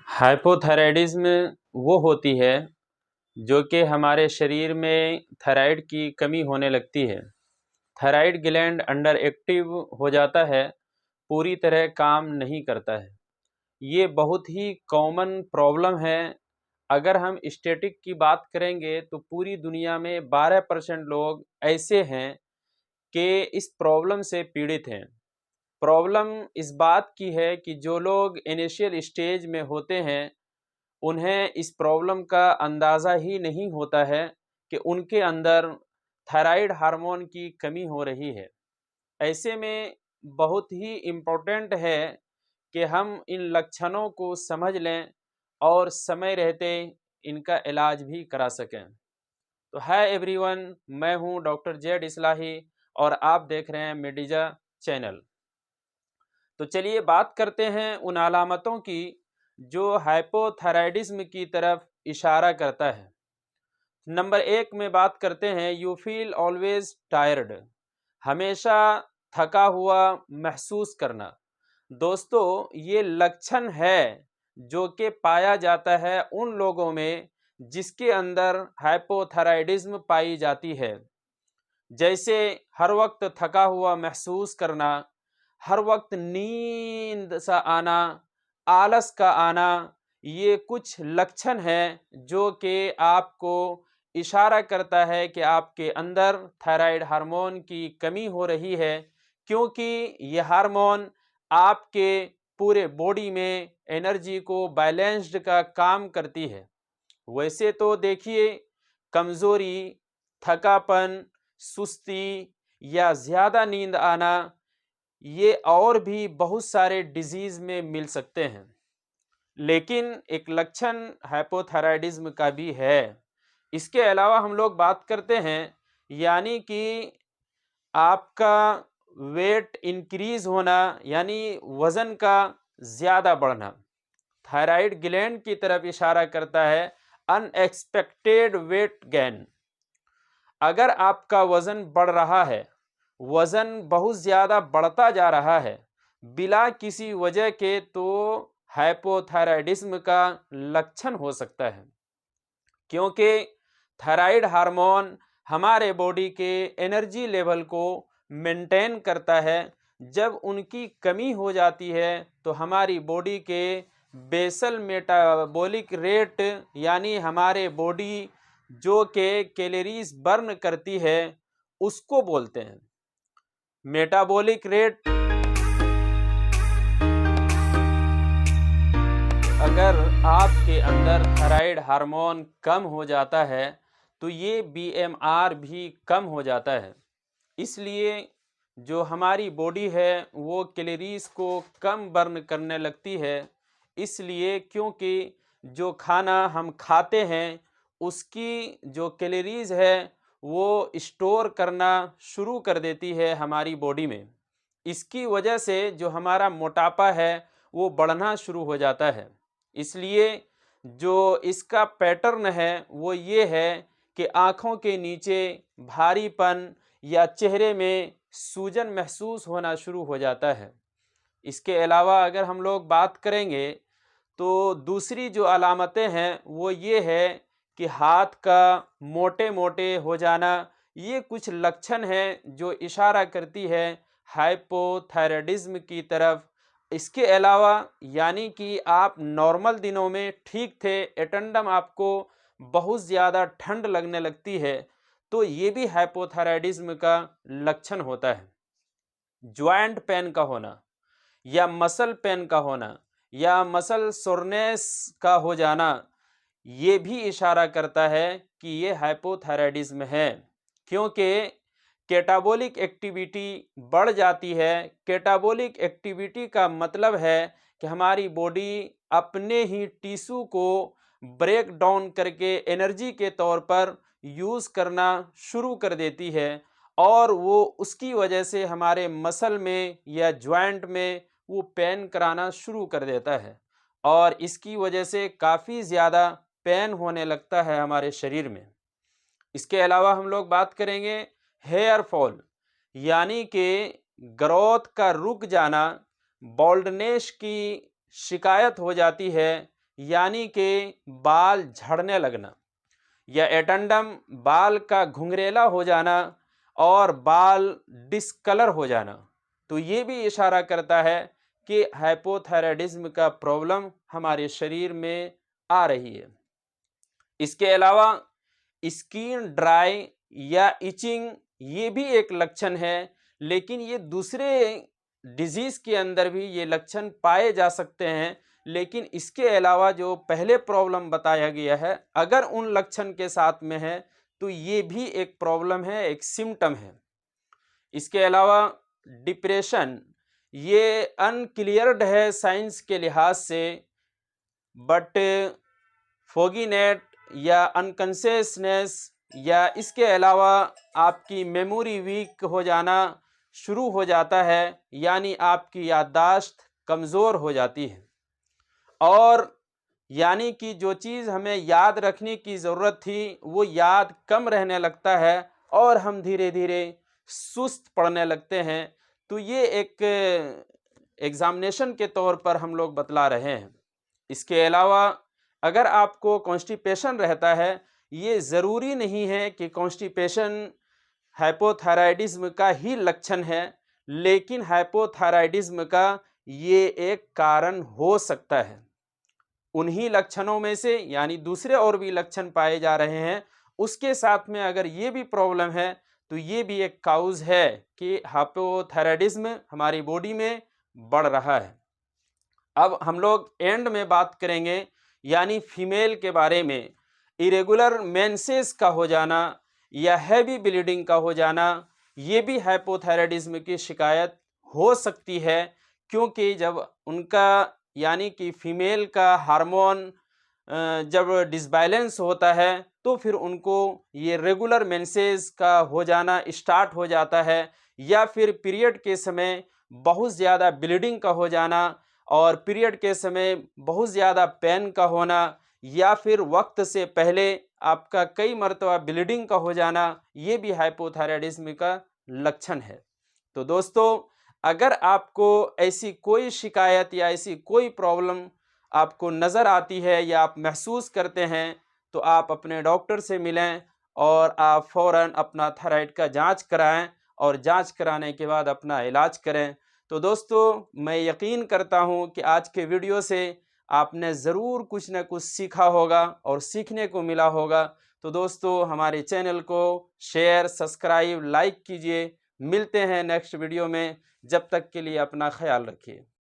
Hypothyroidism वो होती है जो कि हमारे शरीर में थायराइड की कमी होने लगती है। थायराइड ग्लैंड अंडर एक्टिव हो जाता है, पूरी तरह काम नहीं करता है। ये बहुत ही कॉमन प्रॉब्लम है। अगर हम स्टैटिक की बात करेंगे तो पूरी दुनिया में 12% लोग ऐसे हैं कि इस प्रॉब्लम से पीड़ित हैं। प्रॉब्लम इस बात की है कि जो लोग इनिशियल स्टेज में होते हैं उन्हें इस प्रॉब्लम का अंदाज़ा ही नहीं होता है कि उनके अंदर थायराइड हार्मोन की कमी हो रही है। ऐसे में बहुत ही इम्पोर्टेंट है कि हम इन लक्षणों को समझ लें और समय रहते इनका इलाज भी करा सकें। तो हाय एवरीवन, मैं हूं डॉक्टर जेड इस्लाही और आप देख रहे हैं मेडिजा चैनल। तो चलिए बात करते हैं उन अलामतों की जो हाइपोथायराइडिज्म की तरफ इशारा करता है। नंबर 1 में बात करते हैं, यू फील ऑलवेज टायर्ड, हमेशा थका हुआ महसूस करना। दोस्तों, ये लक्षण है जो कि पाया जाता है उन लोगों में जिसके अंदर हाइपोथायराइडिज्म पाई जाती है। जैसे हर वक्त थका हुआ महसूस करना, हर वक्त नींद सा आना, आलस का आना, ये कुछ लक्षण हैं जो कि आपको इशारा करता है कि आपके अंदर थायराइड हार्मोन की कमी हो रही है, क्योंकि ये हार्मोन आपके पूरे बॉडी में एनर्जी को बैलेंस्ड का काम करती है। वैसे तो देखिए, कमज़ोरी, थकापन, सुस्ती या ज़्यादा नींद आना, ये और भी बहुत सारे डिजीज़ में मिल सकते हैं। लेकिन एक लक्षण हाइपोथायराइडिज्म का भी है। इसके अलावा हम लोग बात करते हैं, यानी कि आपका वेट इंक्रीज होना, यानी वज़न का ज़्यादा बढ़ना। थायराइड ग्लैंड की तरफ इशारा करता है अनएक्सपेक्टेड वेट गेन। अगर आपका वज़न बढ़ रहा है, वज़न बहुत ज़्यादा बढ़ता जा रहा है बिला किसी वजह के, तो हाइपोथायराइडिज्म का लक्षण हो सकता है। क्योंकि थायराइड हार्मोन हमारे बॉडी के एनर्जी लेवल को मेंटेन करता है। जब उनकी कमी हो जाती है तो हमारी बॉडी के बेसल मेटाबॉलिक रेट, यानी हमारे बॉडी जो के कैलोरीज बर्न करती है, उसको बोलते हैं मेटाबॉलिक रेट। अगर आपके अंदर थायराइड हार्मोन कम हो जाता है तो ये बीएमआर भी कम हो जाता है। इसलिए जो हमारी बॉडी है वो कैलोरीज को कम बर्न करने लगती है। इसलिए क्योंकि जो खाना हम खाते हैं उसकी जो कैलोरीज है वो स्टोर करना शुरू कर देती है हमारी बॉडी में। इसकी वजह से जो हमारा मोटापा है वो बढ़ना शुरू हो जाता है। इसलिए जो इसका पैटर्न है वो ये है कि आँखों के नीचे भारीपन या चेहरे में सूजन महसूस होना शुरू हो जाता है। इसके अलावा अगर हम लोग बात करेंगे तो दूसरी जो अलामतें हैं वो ये है कि हाथ का मोटे मोटे हो जाना। ये कुछ लक्षण हैं जो इशारा करती है हाइपोथायराइडिज्म की तरफ। इसके अलावा यानी कि आप नॉर्मल दिनों में ठीक थे, एटेंडम आपको बहुत ज़्यादा ठंड लगने लगती है, तो ये भी हाइपोथायराइडिज्म का लक्षण होता है। ज्वाइंट पेन का होना या मसल पेन का होना या मसल सोरनेस का हो जाना, ये भी इशारा करता है कि ये हाइपोथायराइडिज्म है। क्योंकि कैटाबॉलिक एक्टिविटी बढ़ जाती है। कैटाबॉलिक एक्टिविटी का मतलब है कि हमारी बॉडी अपने ही टिश्यू को ब्रेक डाउन करके एनर्जी के तौर पर यूज़ करना शुरू कर देती है, और वो उसकी वजह से हमारे मसल में या जॉइंट में वो पेन कराना शुरू कर देता है, और इसकी वजह से काफ़ी ज़्यादा पेन होने लगता है हमारे शरीर में। इसके अलावा हम लोग बात करेंगे हेयर फॉल, यानी कि ग्रोथ का रुक जाना, बॉल्डनेस की शिकायत हो जाती है। यानी कि बाल झड़ने लगना, या एटेंडम बाल का घुंघरेला हो जाना और बाल डिस्कलर हो जाना, तो ये भी इशारा करता है कि हाइपोथायराइडिज्म का प्रॉब्लम हमारे शरीर में आ रही है। इसके अलावा स्किन ड्राई या इचिंग ये भी एक लक्षण है, लेकिन ये दूसरे डिजीज के अंदर भी ये लक्षण पाए जा सकते हैं। लेकिन इसके अलावा जो पहले प्रॉब्लम बताया गया है, अगर उन लक्षण के साथ में है तो ये भी एक प्रॉब्लम है, एक सिम्टम है। इसके अलावा डिप्रेशन ये अनक्लियर्ड है साइंस के लिहाज से, बट फोगीनेट या अनकॉन्शियसनेस या इसके अलावा आपकी मेमोरी वीक हो जाना शुरू हो जाता है, यानी आपकी याददाश्त कमज़ोर हो जाती है, और यानी कि जो चीज़ हमें याद रखने की ज़रूरत थी वो याद कम रहने लगता है और हम धीरे धीरे सुस्त पड़ने लगते हैं। तो ये एक एग्ज़ामिनेशन के तौर पर हम लोग बतला रहे हैं। इसके अलावा अगर आपको कॉन्स्टिपेशन रहता है, ये ज़रूरी नहीं है कि कॉन्स्टिपेशन हाइपोथायराइडिज्म का ही लक्षण है, लेकिन हाइपोथायराइडिज्म का ये एक कारण हो सकता है। उन्हीं लक्षणों में से यानी दूसरे और भी लक्षण पाए जा रहे हैं, उसके साथ में अगर ये भी प्रॉब्लम है तो ये भी एक काउज है कि हाइपोथायराइडिज्म हमारी बॉडी में बढ़ रहा है। अब हम लोग एंड में बात करेंगे यानी फीमेल के बारे में। इरेगुलर मेंसेस का हो जाना या हैवी ब्लीडिंग का हो जाना, ये भी हाइपोथायराइडिज्म की शिकायत हो सकती है, क्योंकि जब उनका यानी कि फीमेल का हार्मोन जब डिसबैलेंस होता है तो फिर उनको ये रेगुलर मेंसेस का हो जाना स्टार्ट हो जाता है, या फिर पीरियड के समय बहुत ज़्यादा ब्लीडिंग का हो जाना और पीरियड के समय बहुत ज़्यादा पेन का होना, या फिर वक्त से पहले आपका कई मरतबा ब्लीडिंग का हो जाना, ये भी हाइपोथायराइडिज्म का लक्षण है। तो दोस्तों, अगर आपको ऐसी कोई शिकायत या ऐसी कोई प्रॉब्लम आपको नज़र आती है या आप महसूस करते हैं, तो आप अपने डॉक्टर से मिलें और आप फ़ौरन अपना थायराइड का जांच कराएं और जांच कराने के बाद अपना इलाज करें। तो दोस्तों, मैं यकीन करता हूं कि आज के वीडियो से आपने ज़रूर कुछ न कुछ सीखा होगा और सीखने को मिला होगा। तो दोस्तों, हमारे चैनल को शेयर, सब्सक्राइब, लाइक कीजिए। मिलते हैं नेक्स्ट वीडियो में। जब तक के लिए अपना ख्याल रखिए।